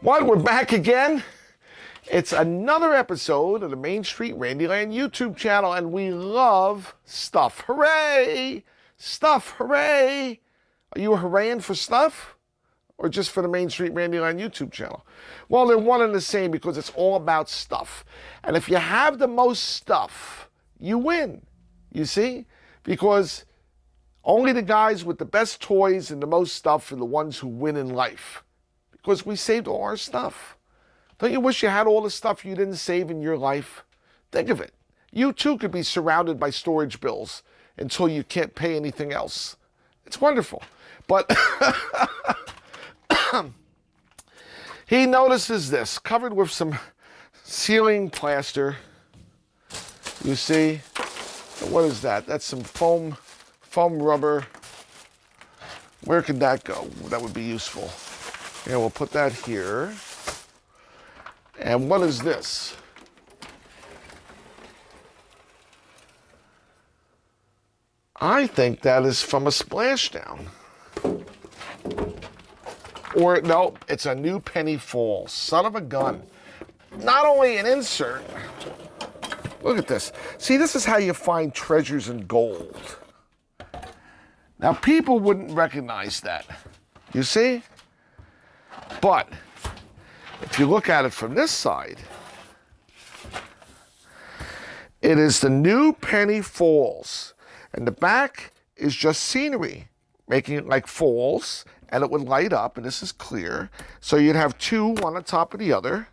What? We're back again? It's another episode of the Main Street Randyland YouTube channel, and we love stuff. Hooray! Stuff, hooray! Are you hooraying for stuff? Or just for the Main Street Randyland YouTube channel? Well, they're one and the same because it's all about stuff. And if you have the most stuff, you win. You see? Because only the guys with the best toys and the most stuff are the ones who win in life. Because we saved all our stuff. Don't you wish you had all the stuff you didn't save in your life? Think of it. You too could be surrounded by storage bills until you can't pay anything else. It's wonderful. But he notices this, covered with some ceiling plaster. You see? What is that? That's some foam rubber. Where could that go? That would be useful. Yeah, we'll put that here. And what is this? I think that is from a splashdown. Or, no, it's a new penny fall. Son of a gun. Not only an insert. Look at this. See, this is how you find treasures in gold. Now, people wouldn't recognize that. You see? But if you look at it from this side, it is the new penny falls. And the back is just scenery, making it like falls, and it would light up, and this is clear. So you'd have two, one on top of the other.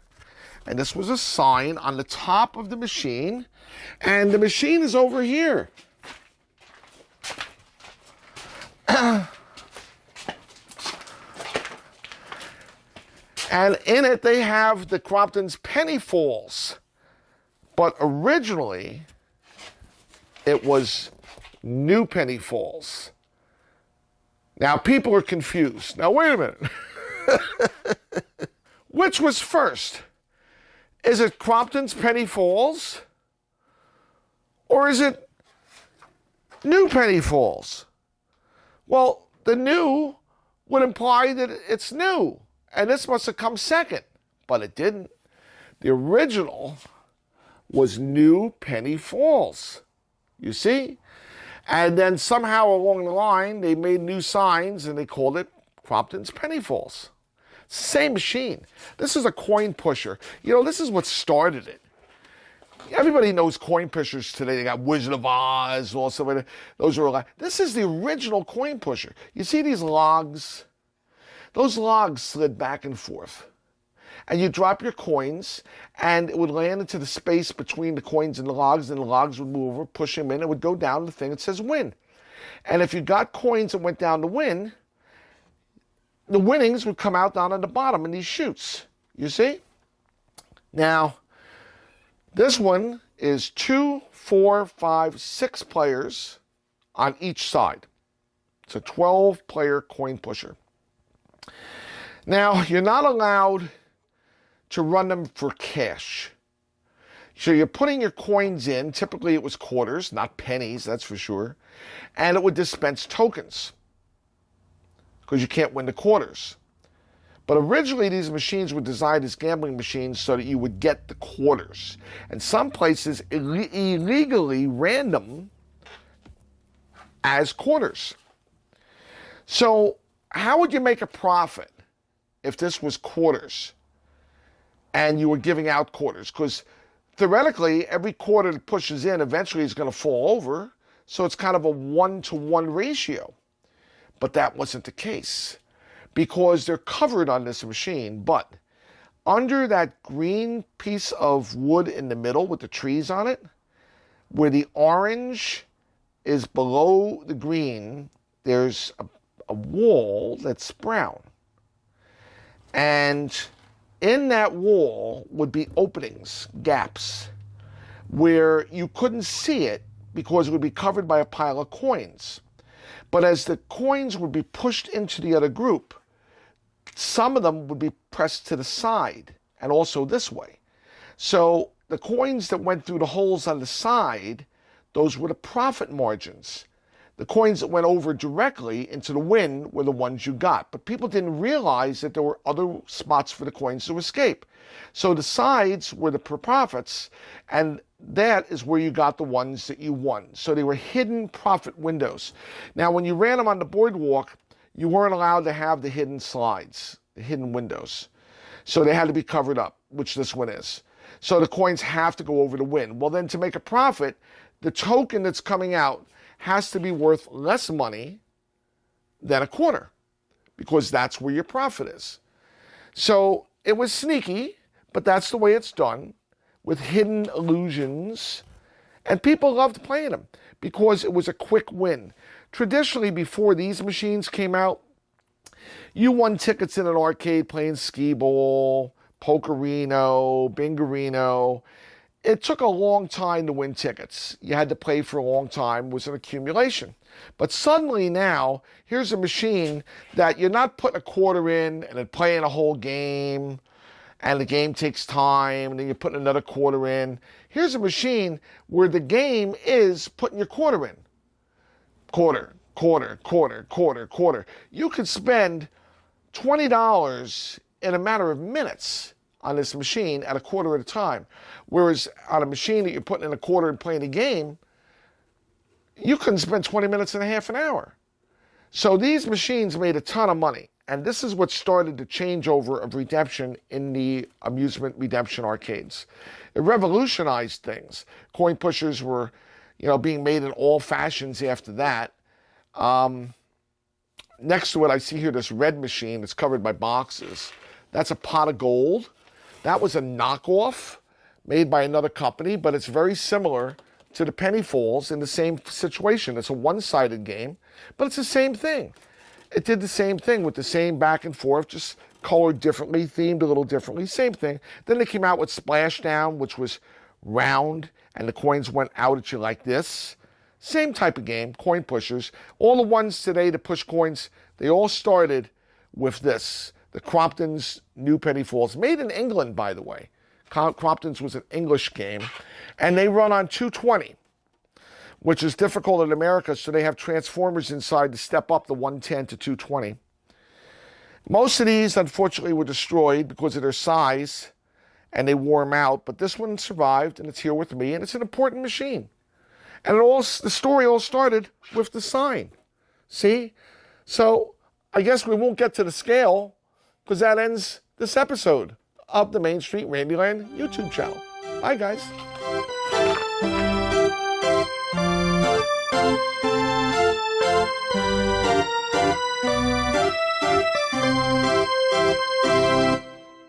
And this was a sign on the top of the machine. And the machine is over here. And in it, they have the Crompton's penny falls. But originally, it was new penny falls. Now, people are confused. Now, wait a minute. Which was first? Is it Crompton's penny falls? Or is it new penny falls? Well, the new would imply that it's new. And this must have come second, but it didn't. The original was New Penny Falls, you see? And then somehow along the line, they made new signs and they called it Crompton's Penny Falls. Same machine. This is a coin pusher. You know, this is what started it. Everybody knows coin pushers today. They got Wizard of Oz, also. Those are a lot. This is the original coin pusher. You see these logs? Those logs slid back and forth. And you drop your coins, and it would land into the space between the coins and the logs would move over, push them in, it would go down the thing that says win. And if you got coins that went down to win, the winnings would come out down on the bottom in these chutes. You see? Now, this one is 2, 4, 5, 6 players on each side. It's a 12-player coin pusher. Now, you're not allowed to run them for cash. So you're putting your coins in. Typically, it was quarters, not pennies, that's for sure. And it would dispense tokens because you can't win the quarters. But originally, these machines were designed as gambling machines so that you would get the quarters. And some places illegally ran them as quarters. So how would you make a profit if this was quarters and you were giving out quarters? Because theoretically, every quarter that pushes in eventually is going to fall over. So it's kind of a 1-to-1 ratio. But that wasn't the case because they're covered on this machine. But under that green piece of wood in the middle with the trees on it, where the orange is below the green, there's a wall that's brown. And in that wall would be openings, gaps, where you couldn't see it because it would be covered by a pile of coins. But as the coins would be pushed into the other group, some of them would be pressed to the side and also this way. So the coins that went through the holes on the side, those were the profit margins. The coins that went over directly into the win were the ones you got. But people didn't realize that there were other spots for the coins to escape. So the sides were the profits, and that is where you got the ones that you won. So they were hidden profit windows. Now, when you ran them on the boardwalk, you weren't allowed to have the hidden slides, the hidden windows. So they had to be covered up, which this one is. So the coins have to go over the win. Well, then to make a profit, the token that's coming out has to be worth less money than a quarter, because that's where your profit is. So it was sneaky, but that's the way it's done, with hidden illusions. And people loved playing them because it was a quick win. Traditionally, before these machines came out, you won tickets in an arcade playing skee-ball, pokerino, bingarino. It took a long time to win tickets. You had to play for a long time. It was an accumulation. But suddenly now, here's a machine that you're not putting a quarter in and then playing a whole game, and the game takes time, and then you're putting another quarter in. Here's a machine where the game is putting your quarter in. Quarter, quarter, quarter, quarter, quarter. You could spend $20 in a matter of minutes on this machine at a quarter at a time. Whereas on a machine that you're putting in a quarter and playing a game, you couldn't spend 20 minutes and a half an hour. So these machines made a ton of money. And this is what started the changeover of redemption in the amusement redemption arcades. It revolutionized things. Coin pushers were, being made in all fashions after that. Next to it, I see here this red machine that's covered by boxes. That's a pot of gold. That was a knockoff made by another company, but it's very similar to the penny falls in the same situation. It's a one-sided game, but it's the same thing. It did the same thing with the same back and forth, just colored differently, themed a little differently, same thing. Then they came out with Splashdown, which was round, and the coins went out at you like this. Same type of game, coin pushers. All the ones today to push coins, they all started with this. The Crompton's New Penny Falls, made in England, by the way. Crompton's was an English game, and they run on 220, which is difficult in America, so they have transformers inside to step up the 110 to 220. Most of these, unfortunately, were destroyed because of their size, and they wore them out, but this one survived, and it's here with me, and it's an important machine. And the story all started with the sign. See? So I guess we won't get to the scale, because that ends this episode of the Main Street Randyland YouTube channel. Bye, guys.